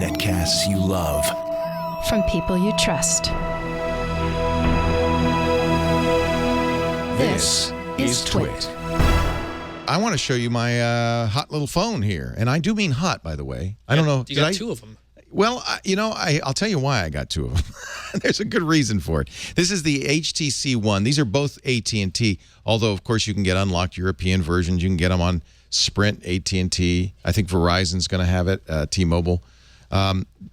Netcasts you love. From people you trust. This is Twit. I want to show you my hot little phone here. And I do mean hot, by the way. I don't know. You got two of them. Well, I'll tell you why I got two of them. There's a good reason for it. This is the HTC One. These are both AT&T, although, of course, you can get unlocked European versions. You can get them on Sprint, AT&T. I think Verizon's going to have it, T-Mobile.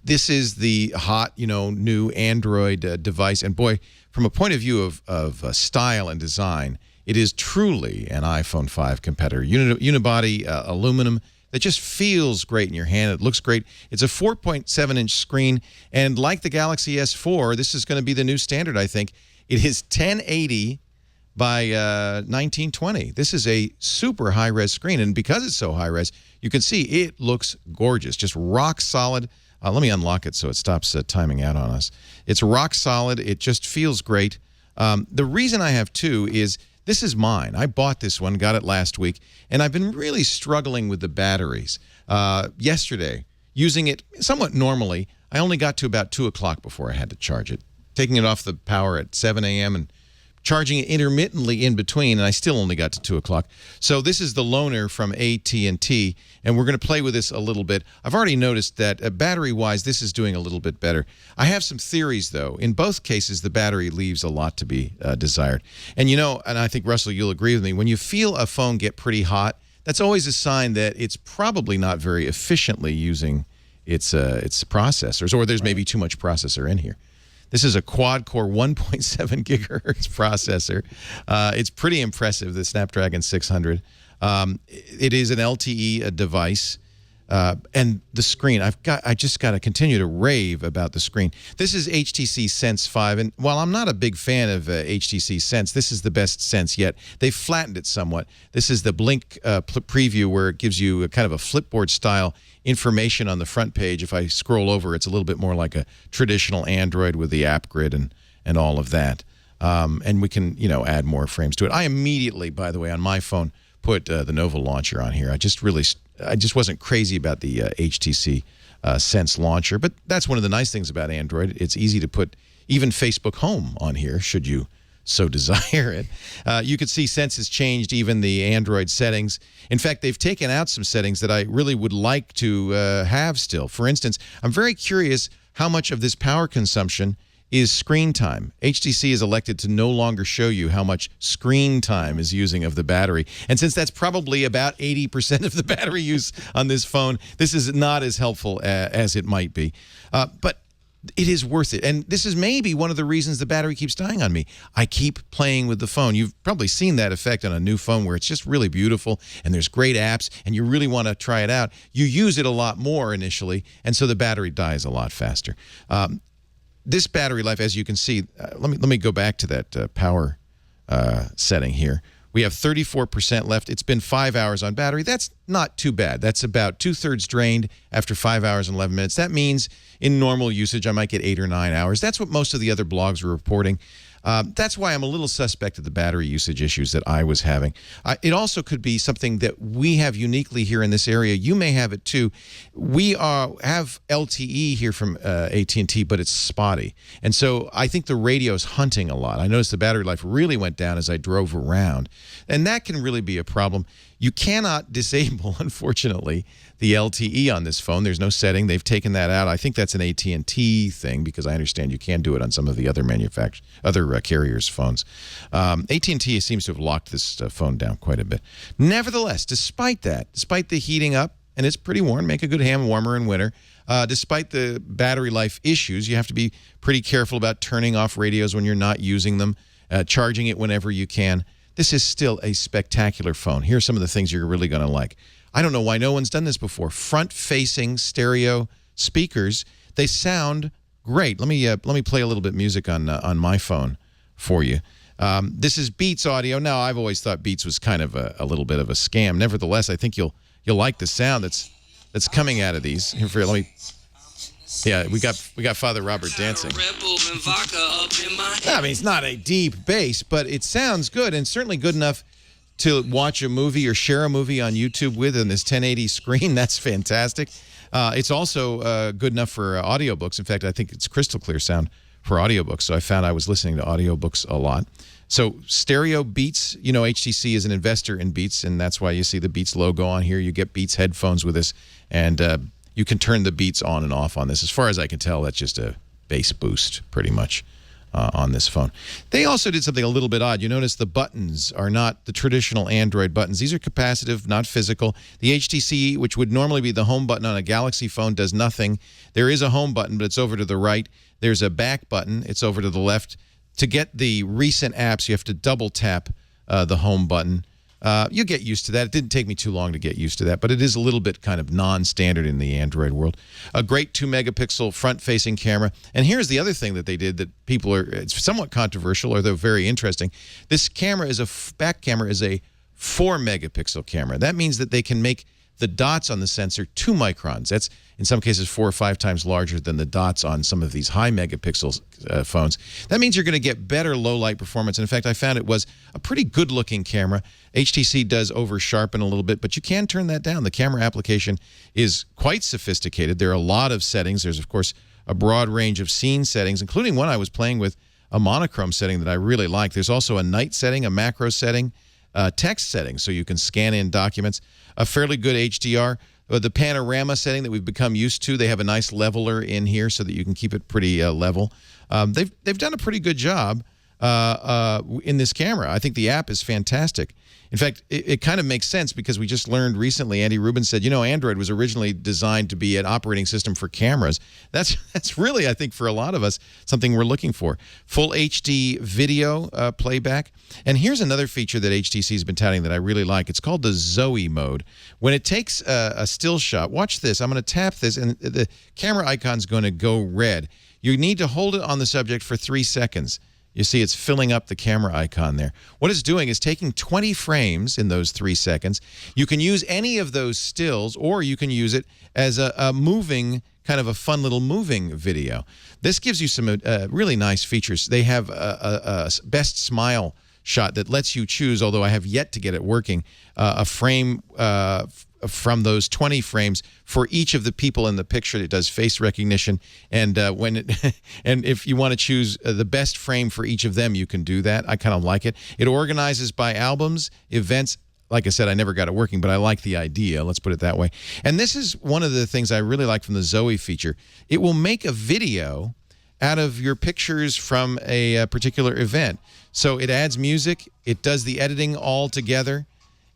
This is the hot, new Android device. And, boy, from a point of view of style and design, it is truly an iPhone 5 competitor. Unibody aluminum that just feels great in your hand. It looks great. It's a 4.7-inch screen, and like the Galaxy S4, this is going to be the new standard, I think. It is 1080 by 1920. This is a super high-res screen, and because it's so high-res, you can see it looks gorgeous, just rock solid. Let me unlock it so it stops timing out on us. It's rock solid. It just feels great. The reason I have two is this is mine. I bought this one, got it last week, and I've been really struggling with the batteries. Yesterday, using it somewhat normally, I only got to about 2 o'clock before I had to charge it. Taking it off the power at 7 a.m. and charging it intermittently in between, and I still only got to 2 o'clock. So this is the loaner from AT&T, and we're going to play with this a little bit. I've already noticed that battery-wise, this is doing a little bit better. I have some theories, though. In both cases, the battery leaves a lot to be desired. And, and I think, Russell, you'll agree with me, when you feel a phone get pretty hot, that's always a sign that it's probably not very efficiently using its processors, or there's maybe too much processor in here. This is a quad-core 1.7 gigahertz processor. It's pretty impressive, the Snapdragon 600. It is an LTE device. And the screen, I just got to continue to rave about the screen. This is HTC Sense 5, and while I'm not a big fan of HTC Sense, this is the best Sense yet. They've flattened it somewhat. This is the Blink preview where it gives you a kind of a Flipboard-style information on the front page. If I scroll over, it's a little bit more like a traditional Android with the app grid and all of that. And we can, add more frames to it. I immediately, by the way, on my phone, put the Nova launcher on here. I just wasn't crazy about the HTC Sense launcher, but that's one of the nice things about Android. It's easy to put even Facebook Home on here, should you so desire it. You could see Sense has changed even the Android settings. In fact, they've taken out some settings that I really would like to have still. For instance, I'm very curious how much of this power consumption is screen time. HTC has elected to no longer show you how much screen time is using of the battery. And since that's probably about 80% of the battery use on this phone, this is not as helpful as it might be. But it is worth it. And this is maybe one of the reasons the battery keeps dying on me. I keep playing with the phone. You've probably seen that effect on a new phone where it's just really beautiful and there's great apps and you really want to try it out. You use it a lot more initially, and so the battery dies a lot faster. This battery life, as you can see, let me go back to that power setting here. We have 34% left. It's been 5 hours on battery. That's not too bad. That's about 2/3 drained after 5 hours and 11 minutes. That means in normal usage, I might get 8 or 9 hours. That's what most of the other blogs are reporting. That's why I'm a little suspect of the battery usage issues that I was having. It also could be something that we have uniquely here in this area. You may have it too. We have LTE here from AT&T, but it's spotty. And so I think the radio is hunting a lot. I noticed the battery life really went down as I drove around. And that can really be a problem. You cannot disable, unfortunately, the LTE on this phone. There's no setting. They've taken that out. I think that's an AT&T thing because I understand you can do it on some of the other carriers' phones. AT&T seems to have locked this phone down quite a bit. Nevertheless, despite that, despite the heating up, and it's pretty warm, make a good hand warmer in winter, despite the battery life issues, you have to be pretty careful about turning off radios when you're not using them, charging it whenever you can. This is still a spectacular phone. Here are some of the things you're really going to like. I don't know why no one's done this before. Front-facing stereo speakers. They sound great. Let me play a little bit of music on my phone for you. This is Beats audio. Now, I've always thought Beats was kind of a little bit of a scam. Nevertheless, I think you'll like the sound that's coming out of these. Here, let me. Yeah, we got Father Robert dancing. I mean, it's not a deep bass, but it sounds good and certainly good enough to watch a movie or share a movie on YouTube with on this 1080 screen. That's fantastic. It's also good enough for audiobooks. In fact, I think it's crystal clear sound for audiobooks. So I found I was listening to audiobooks a lot. So stereo Beats, you know, HTC is an investor in Beats, and that's why you see the Beats logo on here. You get Beats headphones with this, and you can turn the Beats on and off on this. As far as I can tell, that's just a bass boost, pretty much. On this phone. They also did something a little bit odd. You notice the buttons are not the traditional Android buttons. These are capacitive, not physical. The HTC, which would normally be the home button on a Galaxy phone, does nothing. There is a home button, but it's over to the right. There's a back button. It's over to the left. To get the recent apps, you have to double tap the home button. You get used to that. It didn't take me too long to get used to that, but it is a little bit kind of non-standard in the Android world. A great 2-megapixel front-facing camera. And here's the other thing that they did that people are, it's somewhat controversial, or they're very interesting. This camera is back camera is a 4-megapixel camera. That means that they can make the dots on the sensor 2 microns. That's in some cases 4 or 5 times larger than the dots on some of these high megapixel phones. That means you're going to get better low light performance. And in fact, I found it was a pretty good looking camera. HTC does over sharpen a little bit, but you can turn that down. The camera application is quite sophisticated. There are a lot of settings. There's of course a broad range of scene settings, including one I was playing with, a monochrome setting that I really like. There's also a night setting, a macro setting, text setting, so you can scan in documents, a fairly good HDR, the panorama setting that we've become used to. They have a nice leveler in here so that you can keep it pretty level. They've done a pretty good job in this camera. I think the app is fantastic. In fact, it kind of makes sense because we just learned recently, Andy Rubin said, you know, Android was originally designed to be an operating system for cameras. That's really, I think, for a lot of us, something we're looking for. Full HD video playback. And here's another feature that HTC has been touting that I really like. It's called the Zoe mode. When it takes a still shot, watch this. I'm going to tap this, and the camera icon's going to go red. You need to hold it on the subject for 3 seconds. You see it's filling up the camera icon there. What it's doing is taking 20 frames in those 3 seconds. You can use any of those stills, or you can use it as a moving, kind of a fun little moving video. This gives you some really nice features. They have a best smile shot that lets you choose, although I have yet to get it working, a frame from those 20 frames for each of the people in the picture. It does face recognition, and and if you want to choose the best frame for each of them, you can do that. I kind of like it. It organizes by albums, events. Like I said, I never got it working, but I like the idea. Let's put it that way. And this is one of the things I really like from the Zoe feature. It will make a video out of your pictures from a particular event. So it adds music. It does the editing all together.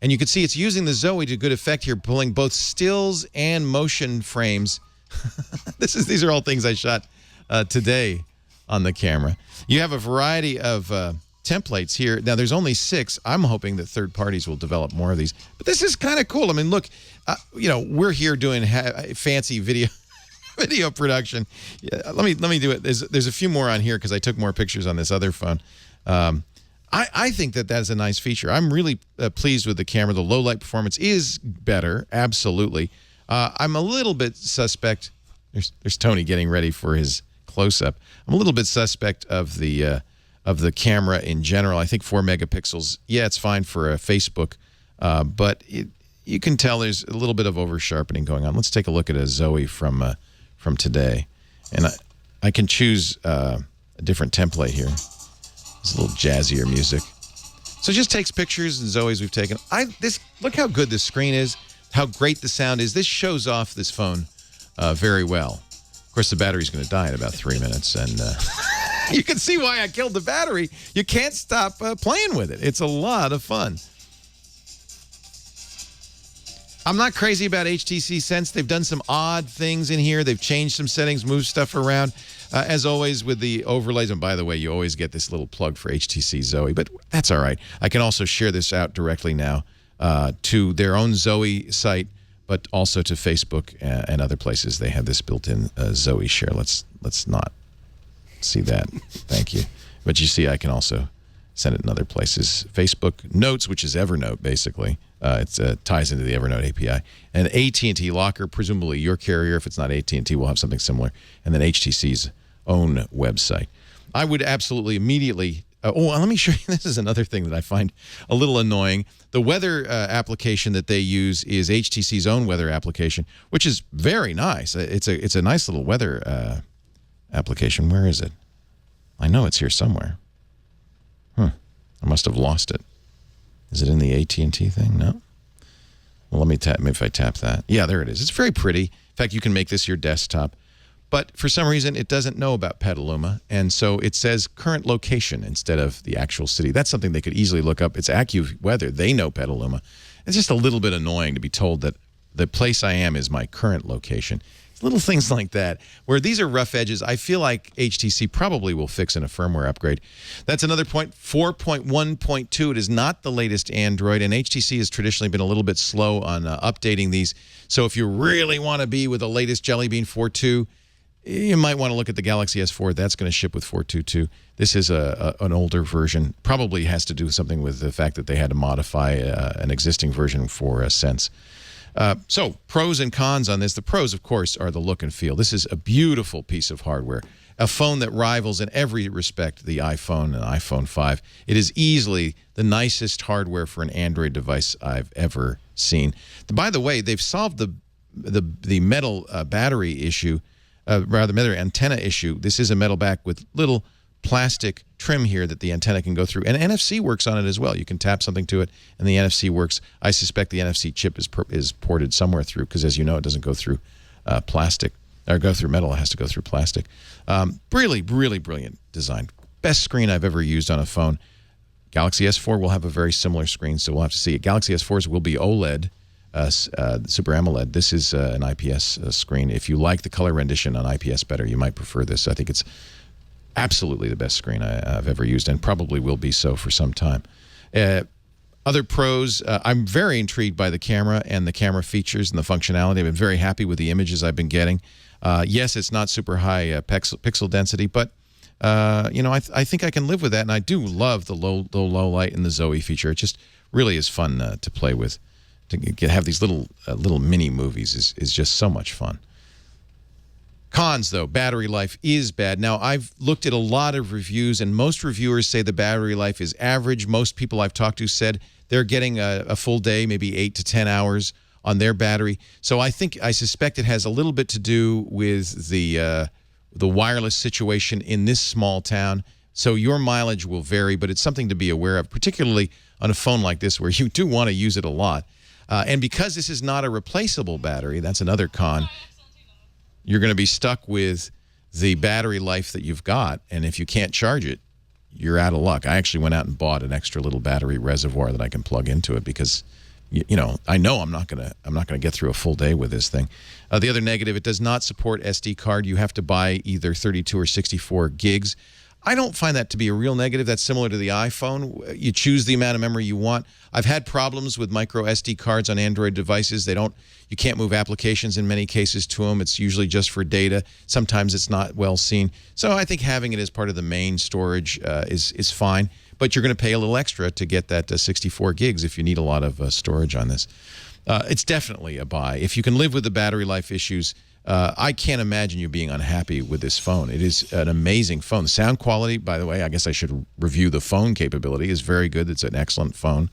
And you can see it's using the Zoe to good effect here, pulling both stills and motion frames. These are all things I shot today on the camera. You have a variety of templates here. Now, there's only 6. I'm hoping that third parties will develop more of these. But this is kind of cool. I mean, look, you know, we're here doing fancy video production. Yeah, let me do it. There's a few more on here because I took more pictures on this other phone. I think that that's a nice feature. I'm really pleased with the camera. The low light performance is better, absolutely. I'm a little bit suspect. There's Tony getting ready for his close-up. I'm a little bit suspect of the camera in general. I think 4 megapixels. Yeah, it's fine for a Facebook, but you can tell there's a little bit of over sharpening going on. Let's take a look at a Zoe from today, and I can choose a different template here. It's a little jazzier music. So it just takes pictures and Zoes we've taken. Look how good this screen is, how great the sound is. This shows off this phone very well. Of course, the battery's going to die in about 3 minutes, and you can see why I killed the battery. You can't stop playing with it. It's a lot of fun. I'm not crazy about HTC Sense. They've done some odd things in here. They've changed some settings, moved stuff around. As always with the overlays, and by the way, you always get this little plug for HTC Zoe, but that's all right. I can also share this out directly now to their own Zoe site, but also to Facebook and other places. They have this built-in Zoe share. Let's not see that. Thank you. But you see, I can also send it in other places. Facebook Notes, which is Evernote, basically. It ties into the Evernote API. And AT&T Locker, presumably your carrier. If it's not AT&T, will have something similar. And then HTC's own website. I would absolutely immediately let me show you. This is another thing that I find a little annoying. The weather application that they use is HTC's own weather application, which is very nice. It's a nice little weather application. Where is it? I know it's here somewhere. I must have lost it. Is it in the AT&T thing? No. Well, let me tap. Maybe if I tap that. Yeah, there it is. It's very pretty. In fact, you can make this your desktop. But for some reason, it doesn't know about Petaluma, and so it says current location instead of the actual city. That's something they could easily look up. It's AccuWeather. They know Petaluma. It's just a little bit annoying to be told that the place I am is my current location. Little things like that, where these are rough edges. I feel like HTC probably will fix in a firmware upgrade. That's another point. 4.1.2, it is not the latest Android, and HTC has traditionally been a little bit slow on updating these. So if you really want to be with the latest Jelly Bean 4.2, you might want to look at the Galaxy S4. That's going to ship with 4.2.2. This is an older version. Probably has to do something with the fact that they had to modify an existing version for Sense. So pros and cons on this. The pros, of course, are the look and feel. This is a beautiful piece of hardware. A phone that rivals in every respect the iPhone and iPhone 5. It is easily the nicest hardware for an Android device I've ever seen. By the way, they've solved the metal battery issue, rather metal antenna issue. This is a metal back with little plastic trim here that the antenna can go through, and NFC works on it as well. You can tap something to it and the NFC works. I suspect the NFC chip is ported somewhere through, because as you know, it doesn't go through plastic or go through metal. It has to go through plastic. Really brilliant design. Best screen I've ever used on a phone. Galaxy S4 will have a very similar screen, so we'll have to see it. Galaxy S4s will be OLED, Super AMOLED. This is an IPS screen. If you like the color rendition on IPS better, you might prefer this. I think it's absolutely the best screen I've ever used, and probably will be so for some time. Other pros, I'm very intrigued by the camera and the camera features and the functionality. I've been very happy with the images I've been getting. Yes, it's not super high pixel density, but you know, I think I can live with that, and I do love the low light and the Zoe feature. It just really is fun to play with. To have these little mini movies is just so much fun. Cons, though, battery life is bad. Now, I've looked at a lot of reviews, and most reviewers say the battery life is average. Most people I've talked to said they're getting a full day, maybe 8 to 10 hours on their battery. So I suspect it has a little bit to do with the wireless situation in this small town. So your mileage will vary, but it's something to be aware of, particularly on a phone like this where you do want to use it a lot. And because this is not a replaceable battery, that's another con. You're going to be stuck with the battery life that you've got, and if you can't charge it, you're out of luck. I actually went out and bought an extra little battery reservoir that I can plug into it because, you know I'm not going to get through a full day with this thing. The other negative, it does not support SD card. You have to buy either 32 or 64 gigs. I don't find that to be a real negative. That's similar to the iPhone. You choose the amount of memory you want. I've had problems with micro SD cards on Android devices. You can't move applications in many cases to them. It's usually just for data. Sometimes it's not well seen. So I think having it as part of the main storage is fine. But you're going to pay a little extra to get that 64 gigs if you need a lot of storage on this. It's definitely a buy. If you can live with the battery life issues, I can't imagine you being unhappy with this phone. It is an amazing phone. The sound quality, by the way, I guess I should review the phone capability, is very good. It's an excellent phone.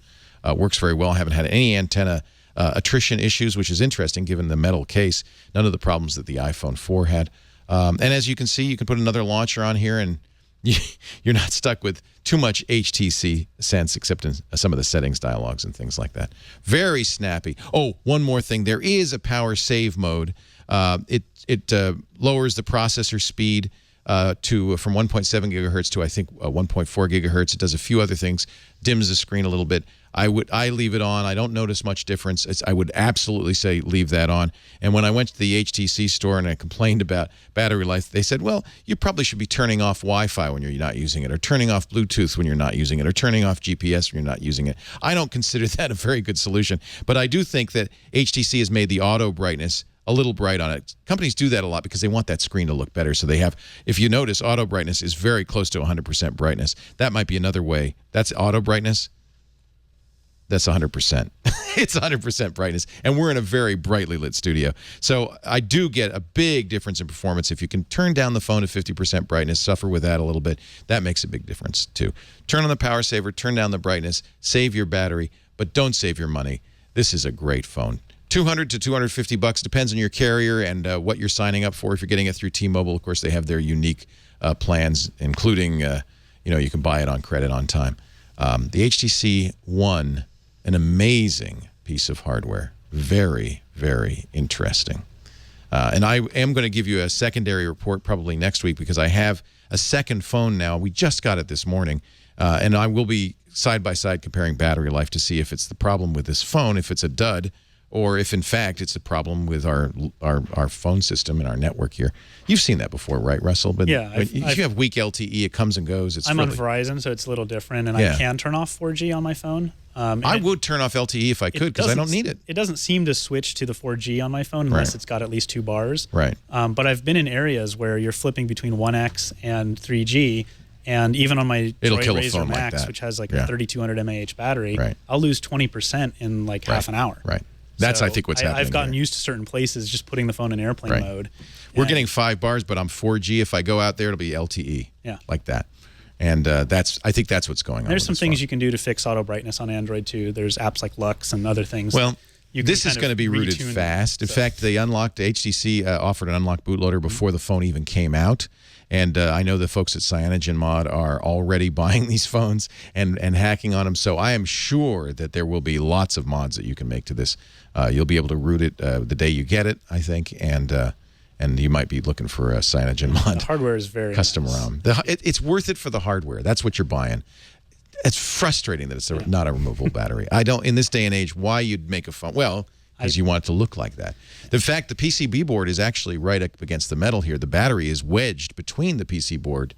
Works very well. I haven't had any antenna attrition issues, which is interesting given the metal case. None of the problems that the iPhone 4 had. And as you can see, you can put another launcher on here, and you're not stuck with too much HTC Sense, except in some of the settings dialogues and things like that. Very snappy. Oh, one more thing. There is a power save mode. It lowers the processor speed from 1.7 gigahertz to I think 1.4 gigahertz. It does a few other things, dims the screen a little bit. I leave it on. I don't notice much difference. I would absolutely say leave that on. And when I went to the HTC store and I complained about battery life, they said, well, you probably should be turning off Wi-Fi when you're not using it, or turning off Bluetooth when you're not using it, or turning off GPS when you're not using it. I don't consider that a very good solution, but I do think that HTC has made the auto brightness a little bright on it. Companies do that a lot because they want that screen to look better. So they have, if you notice, auto brightness is very close to 100% brightness. That might be another way. That's auto brightness. That's 100%. It's 100% brightness. And we're in a very brightly lit studio. So I do get a big difference in performance. If you can turn down the phone to 50% brightness, suffer with that a little bit, that makes a big difference too. Turn on the power saver, turn down the brightness, save your battery, but don't save your money. This is a great phone. $200 to $250 depends on your carrier and what you're signing up for. If you're getting it through T-Mobile, of course, they have their unique plans, including, you can buy it on credit on time. The HTC One, an amazing piece of hardware. Very, very interesting. And I am going to give you a secondary report probably next week because I have a second phone now. We just got it this morning. And I will be side-by-side comparing battery life to see if it's the problem with this phone, if it's a dud, or if, in fact, it's a problem with our phone system and our network here. You've seen that before, right, Russell? But yeah. if you have weak LTE, it comes and goes. I'm on Verizon, so it's a little different, and I can turn off 4G on my phone. I would turn off LTE if I could because I don't need it. It doesn't seem to switch to the 4G on my phone unless it's got at least 2 bars. Right. But I've been in areas where you're flipping between 1X and 3G, and even on my Razr Max, like which has like a 3200 mAh battery, I'll lose 20% in like half an hour. Right. That's, I think, what's happening. I've gotten used to certain places just putting the phone in airplane mode. We're getting 5 bars, but I'm 4G. If I go out there, it'll be LTE. Yeah. Like that. And I think that's what's going on. There's some things you can do to fix auto brightness on Android, too. There's apps like Lux and other things. Well, this is going to be rooted fast. In fact, they unlocked, HTC offered an unlocked bootloader before the phone even came out. And I know the folks at CyanogenMod are already buying these phones and hacking on them. So I am sure that there will be lots of mods that you can make to this. You'll be able to root it the day you get it, I think, and you might be looking for a CyanogenMod. The hardware is very custom ROM. It's worth it for the hardware. That's what you're buying. It's frustrating that it's not a removable battery. I don't, in this day and age, why you'd make a phone. Well, because you want it to look like that. The fact the PCB board is actually right up against the metal here. The battery is wedged between the PC board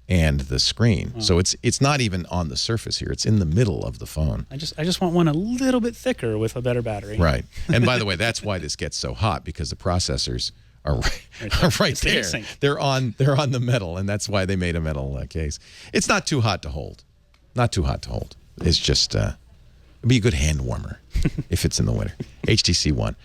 and the screen. Oh. So it's not even on the surface here. It's in the middle of the phone. I just want one a little bit thicker with a better battery. Right. And by the way, that's why this gets so hot, because the processors are right there. They're on the metal, and that's why they made a metal case. It's not too hot to hold. Not too hot to hold. It's just it'd be a good hand warmer if it's in the winter. HTC One.